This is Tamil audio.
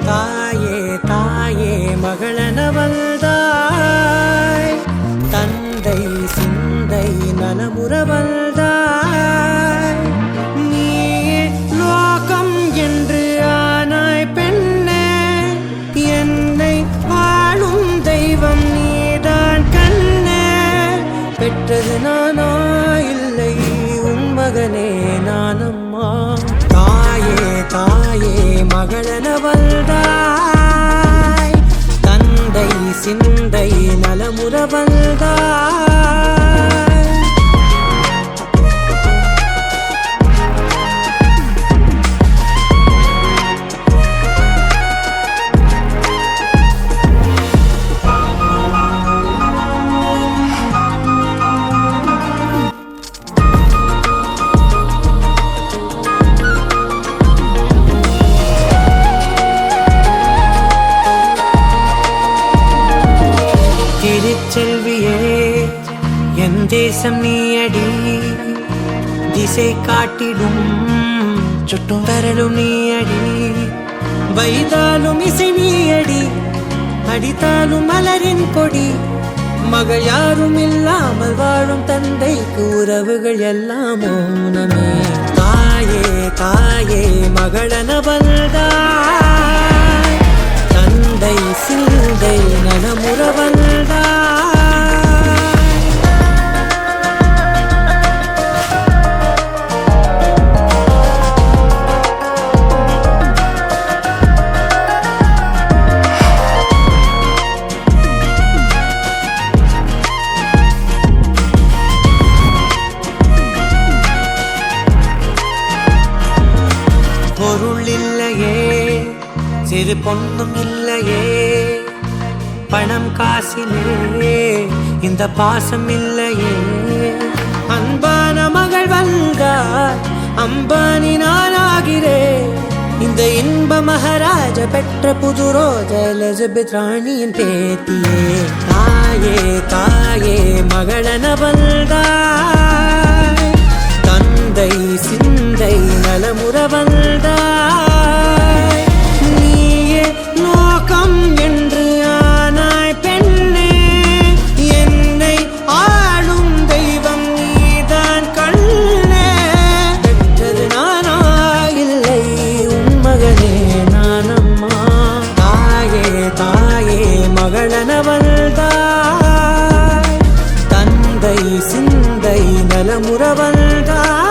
தாயே தாயே மகளனவள்தாய், தந்தை சிந்தை நலமுறவள்தாய். நீயே லோகம் என்று ஆனாய் பெண்ணே, என்னை வாழும் தெய்வம் நீதான் கண்ணே. பெற்றது நானா இல்லை உன் மகனே நானம்மா. தாயே தாயே மகளனவள்தாய், தந்தை சிந்தை நலமுறவள்தாய். திருச்செல்வியே என் தேசம் நீயடி, திசை காட்டிடும் சுட்டும் வரலும் நீயடி. வைதாலும் இசை நீயடி, அடித்தாலும் மலரின் கொடி. மகள் யாரும் இல்லாமல் வாழும் தந்தைக்கு உறவுகள் எல்லாம் மௌனமே. தாயே தாயே மகளனவள்தாய், தந்தை சிந்தை நலமுறவள்தாய். பொருள் இல்லையே, சிறு பொண்ணும் இல்லையே, பணம் காசிலே இந்த பாசம் இல்லையே. அன்பான மகள் வந்தார், அம்பானி நானாகிறேன். இந்த இன்ப மகாராஜ பெற்ற புது ரோஜ எலிசபெத் ராணியின் பேத்தியே. தாயே தாயே மகளனவள்தாய், தந்தை சிந்தை நலமுறவள்தாய். நீயே லோகம் என்று ஆனாய் பெண்ணே, என்னை ஆளும் தெய்வம் நீதான் கண்ணே. பெற்றது நானா இல்லை உன் மகனே நானம்மா. தாயே தாயே மகளனவள்தாய், தந்தை சிந்தை நலமுறவள்தாய்.